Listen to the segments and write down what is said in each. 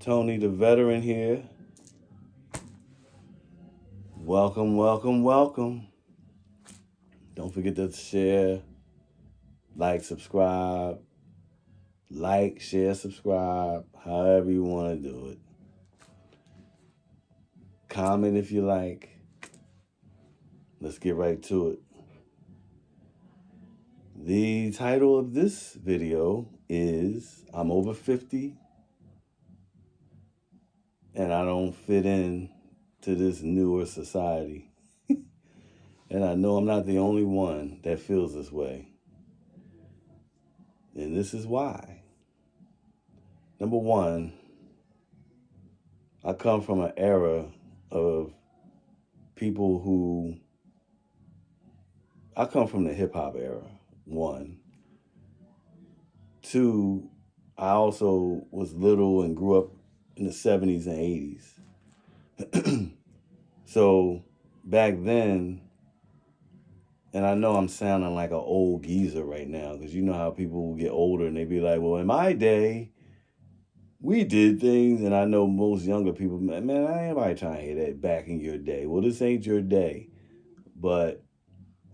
Tony the veteran here. Welcome, welcome, welcome. Don't forget to share, subscribe, share, subscribe, however you want to do it. Comment if you like. Let's get right to it. The title of this video is I'm over 50 and I don't fit in to this newer society. And I know I'm not the only one that feels this way. And this is why. Number one, I come from an era of people who, I come from the hip hop era, one. Two, I also was little and grew up in the 70s and 80s. So back then, and I know I'm sounding like an old geezer right now, because you know how people will get older and they be like, well, in my day, we did things. And I know most younger people, man, ain't nobody trying to hear that back in your day. Well, this ain't your day. But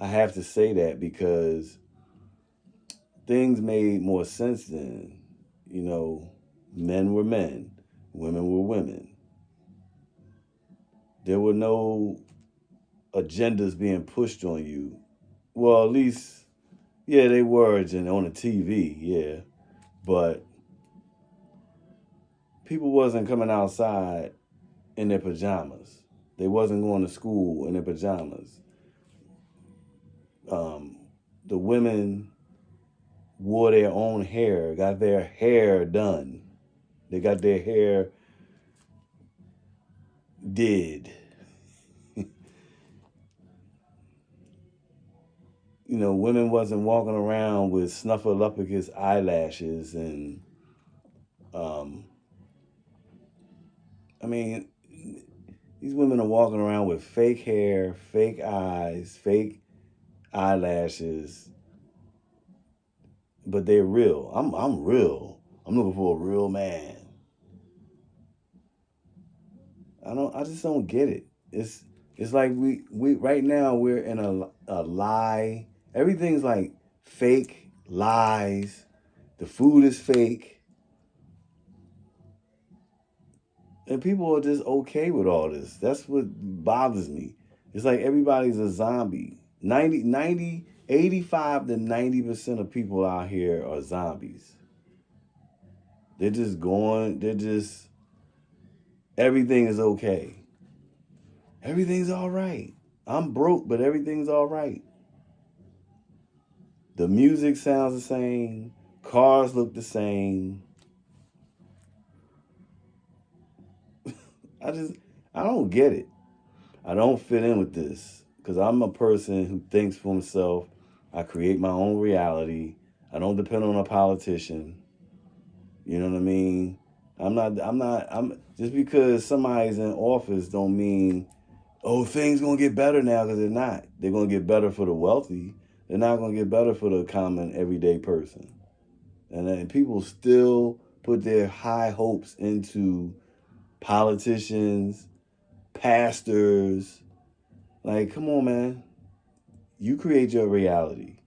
I have to say that because things made more sense then. You know, men were men, women were women. There were no agendas being pushed on you. Well, at least, yeah, they were on the TV, yeah. But people wasn't coming outside in their pajamas. They wasn't going to school in their pajamas. The women wore their own hair, got their hair done. They got their hair did. You know, women wasn't walking around with snuffleupagus eyelashes and, I mean, these women are walking around with fake hair, fake eyes, fake eyelashes, but they're real. I'm real. I'm looking for a real man. I just don't get it. It's like we right now we're in a lie. Everything's like fake lies. The food is fake. And people are just okay with all this. That's what bothers me. It's like everybody's a zombie. 85 to 90% of people out here are zombies. They're just going, everything is okay. Everything's all right. I'm broke, but everything's all right. The music sounds the same. Cars look the same. I don't get it. I don't fit in with this because I'm a person who thinks for himself. I create my own reality. I don't depend on a politician. You know what I mean? I'm just because somebody's in office don't mean, oh, things gonna get better now, because they're not. They're gonna get better for the wealthy. They're not gonna get better for the common everyday person. And then people still put their high hopes into politicians, pastors. Like, come on, man. You create your reality.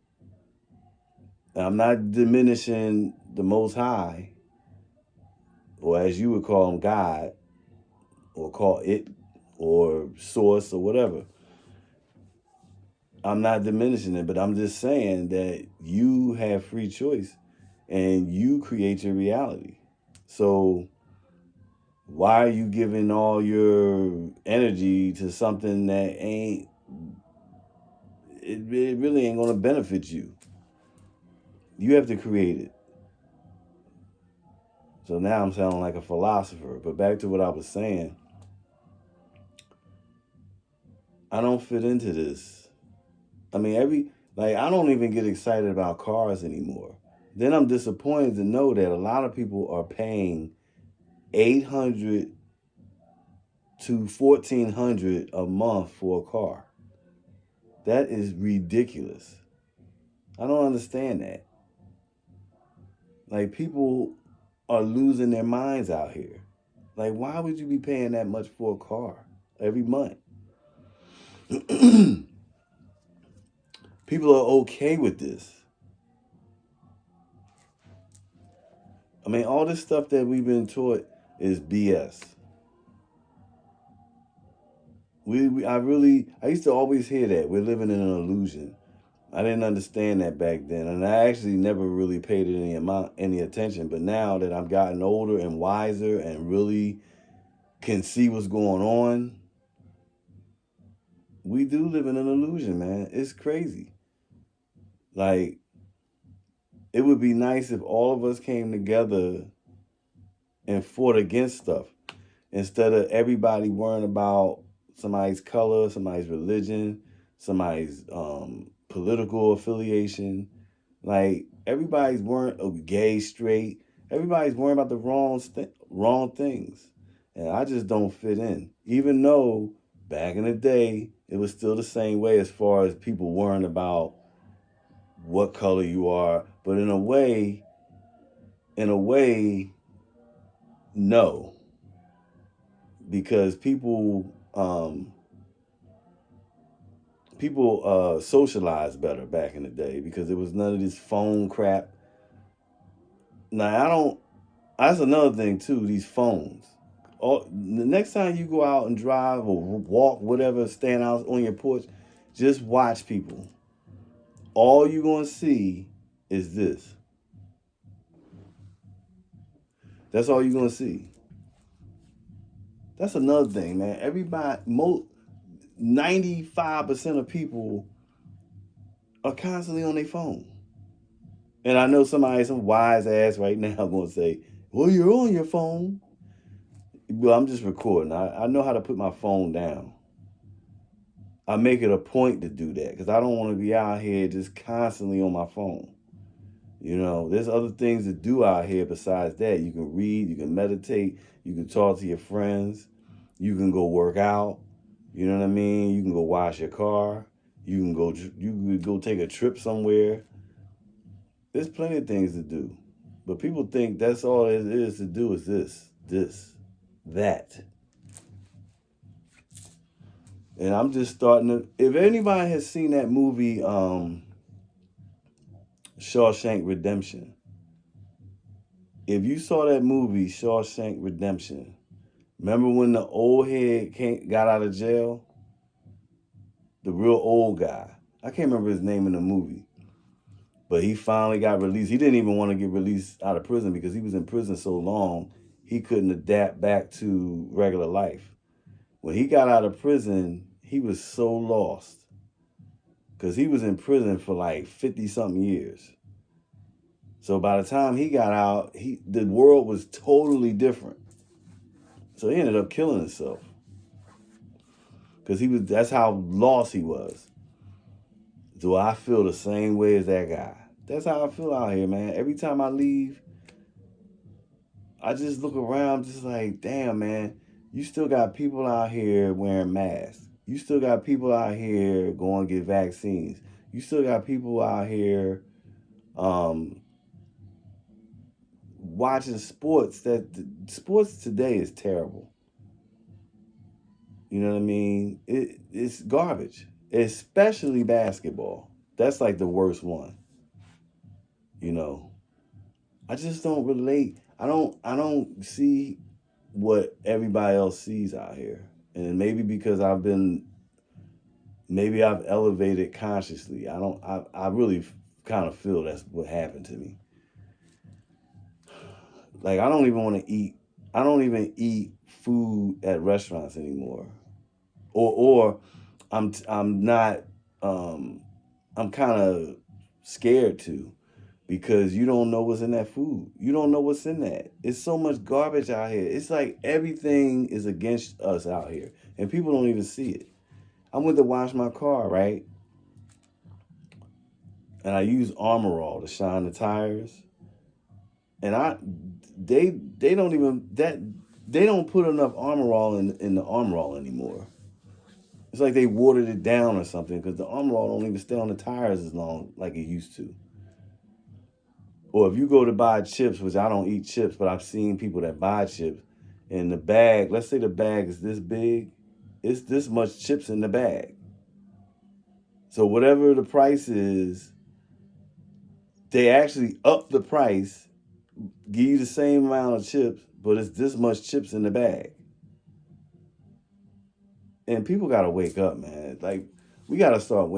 I'm not diminishing the Most High, or as you would call him, God, or call it, or source, or whatever. I'm not diminishing it, but I'm just saying that you have free choice and you create your reality. So why are you giving all your energy to something that it really ain't going to benefit you? You have to create it. So now I'm sounding like a philosopher, but back to what I was saying. I don't fit into this. I mean, I don't even get excited about cars anymore. Then I'm disappointed to know that a lot of people are paying $800 to $1,400 a month for a car. That is ridiculous. I don't understand that. Like, people are losing their minds out here. Like, why would you be paying that much for a car every month? People are okay with this. I mean, all this stuff that we've been taught is BS. I used to always hear that we're living in an illusion. I didn't understand that back then, and I actually never really paid it any attention. But now that I've gotten older and wiser and really can see what's going on, we do live in an illusion, man. It's crazy. Like, it would be nice if all of us came together and fought against stuff instead of everybody worrying about somebody's color, somebody's religion, somebody's political affiliation. Like, everybody's worrying gay, straight. Everybody's worrying about the wrong things, and I just don't fit in. Even though back in the day it was still the same way as far as people worrying about what color you are, but in a way, no, because people socialized better back in the day because there was none of this phone crap. Now I don't. That's another thing too. These phones. The next time you go out and drive or walk, whatever, stand out on your porch, just watch people. All you're gonna see is this. That's all you're gonna see. That's another thing, man. 95% of people are constantly on their phone. And I know some wise ass right now gonna say, well, you're on your phone. Well, I'm just recording. I know how to put my phone down. I make it a point to do that because I don't want to be out here just constantly on my phone. You know, there's other things to do out here besides that. You can read, you can meditate, you can talk to your friends, you can go work out. You know what I mean? You can go wash your car. You can go take a trip somewhere. There's plenty of things to do. But people think that's all it is to do is this, that. And I'm just starting to, if anybody has seen that movie, Shawshank Redemption, if you saw that movie, Shawshank Redemption, remember when the old head got out of jail? The real old guy. I can't remember his name in the movie. But he finally got released. He didn't even want to get released out of prison because he was in prison so long, he couldn't adapt back to regular life. When he got out of prison, he was so lost because he was in prison for like 50-something years. So by the time he got out, the world was totally different. So he ended up killing himself because that's how lost he was. Do I feel the same way as that guy? That's how I feel out here, man. Every time I leave, I just look around just like, damn, man, you still got people out here wearing masks. You still got people out here going to get vaccines. You still got people out here watching sports. Sports today is terrible. You know what I mean? It's garbage, especially basketball. That's like the worst one. You know, I just don't relate. I don't see what everybody else sees out here. And maybe because maybe I've elevated consciously. I really kind of feel that's what happened to me. Like, I don't even eat food at restaurants anymore. Or I'm not, I'm kind of scared to, because you don't know what's in that food. You don't know what's in that. It's so much garbage out here. It's like everything is against us out here, and people don't even see it. I went to wash my car, right? And I use Armor All to shine the tires. And they don't put enough Armor All in the Armor All anymore. It's like they watered it down or something because the Armor All don't even stay on the tires as long like it used to. Or if you go to buy chips, which I don't eat chips, but I've seen people that buy chips, And the bag, let's say the bag is this big, it's this much chips in the bag. So whatever the price is, they actually up the price, give you the same amount of chips, but it's this much chips in the bag. And people gotta wake up, man. Like, we gotta start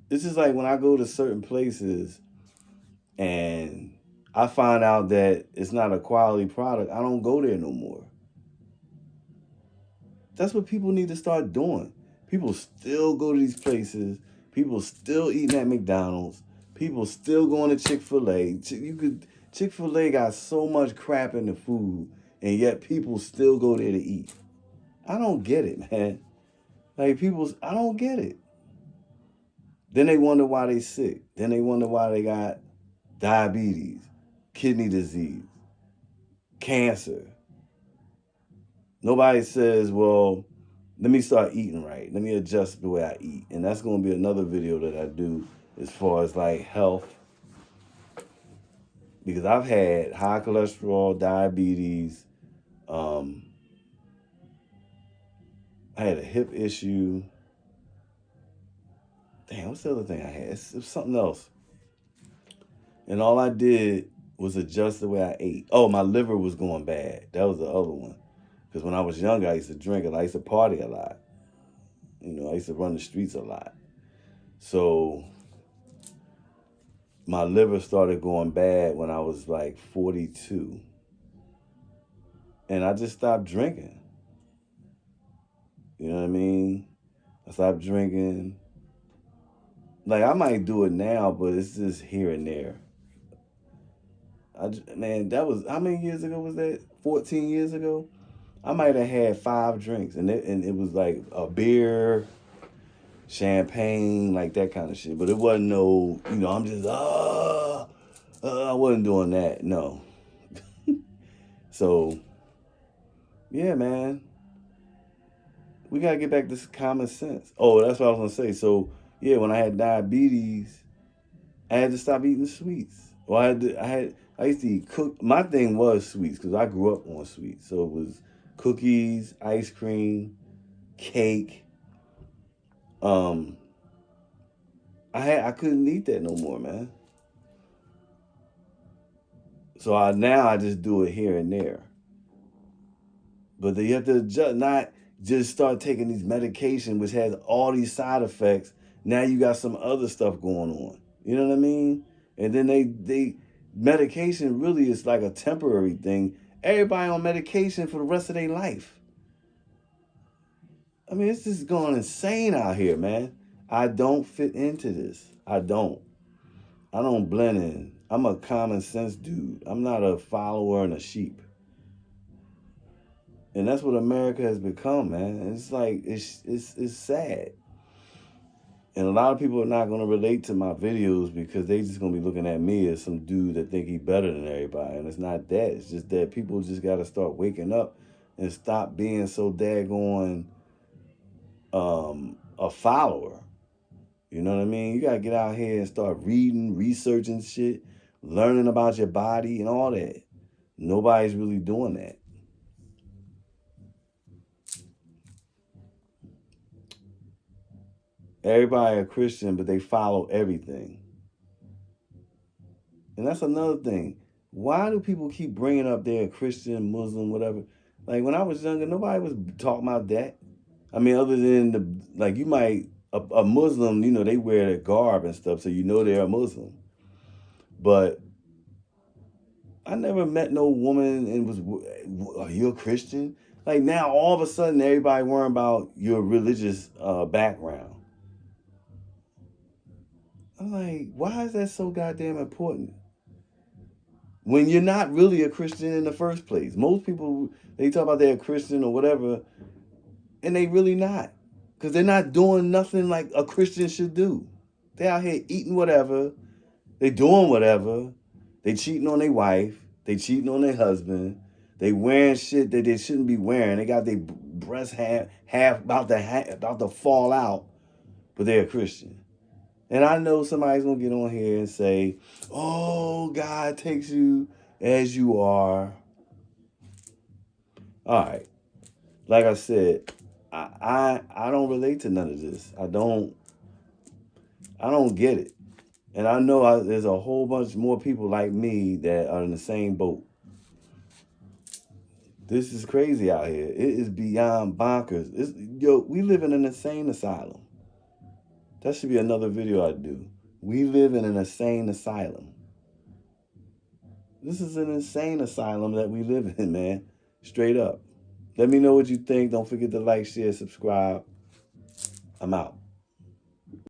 this is like when I go to certain places and I find out that it's not a quality product, I don't go there no more. That's what people need to start doing. People still go to these places. People still eating at McDonald's. People still going to Chick-fil-A. Chick-fil-A got so much crap in the food, and yet people still go there to eat. I don't get it, man. Like, I don't get it. Then they wonder why they sick. Then they wonder why they got diabetes, kidney disease, cancer. Nobody says, well, let me start eating right. Let me adjust the way I eat. And that's going to be another video that I do as far as like health. Because I've had high cholesterol, diabetes. I had a hip issue. Damn, what's the other thing I had? It was something else. And all I did was adjust the way I ate. Oh, my liver was going bad. That was the other one. Because when I was younger, I used to drink and I used to party a lot. You know, I used to run the streets a lot. So my liver started going bad when I was like 42. And I just stopped drinking. You know what I mean? I stopped drinking. Like, I might do it now, but it's just here and there. Man, that was, how many years ago was that? 14 years ago? I might have had 5 drinks, and it was like a beer, champagne, like that kind of shit. But it wasn't no, you know, I'm just, I wasn't doing that, no. So, yeah, man. We got to get back to common sense. Oh, that's what I was going to say. So, yeah, when I had diabetes, I had to stop eating sweets. Well, I used to eat my thing was sweets because I grew up on sweets. So it was cookies, ice cream, cake. I couldn't eat that no more, man. So now I just do it here and there. But you have to not just start taking these medication, which has all these side effects. Now you got some other stuff going on. You know what I mean? And then they medication really is like a temporary thing. Everybody on medication for the rest of their life. I mean, it's just going insane out here, man. I don't fit into this. I don't blend in. I'm a common sense dude. I'm not a follower and a sheep. And that's what America has become, man. It's like, it's sad. And a lot of people are not going to relate to my videos because they just going to be looking at me as some dude that think he better than everybody. And it's not that. It's just that people just got to start waking up and stop being so daggone a follower. You know what I mean? You got to get out here and start reading, researching shit, learning about your body and all that. Nobody's really doing that. Everybody a Christian, but they follow everything. And that's another thing. Why do people keep bringing up they're Christian, Muslim, whatever? Like, when I was younger, nobody was talking about that. I mean, other than you might, a Muslim, you know, they wear their garb and stuff, so you know they're a Muslim. But I never met no woman and was, are you a Christian? Like, now, all of a sudden, everybody worrying about your religious background. I'm like, why is that so goddamn important? When you're not really a Christian in the first place. Most people, they talk about they're a Christian or whatever, and they really not. Because they're not doing nothing like a Christian should do. They out here eating whatever. They doing whatever. They cheating on their wife. They cheating on their husband. They wearing shit that they shouldn't be wearing. They got their breasts half about to fall out, but they're a Christian. And I know somebody's going to get on here and say, oh, God takes you as you are. All right. Like I said, I don't relate to none of this. I don't get it. And I know there's a whole bunch more people like me that are in the same boat. This is crazy out here. It is beyond bonkers. We live in an insane asylum. That should be another video I do. We live in an insane asylum. This is an insane asylum that we live in, man. Straight up. Let me know what you think. Don't forget to like, share, subscribe. I'm out.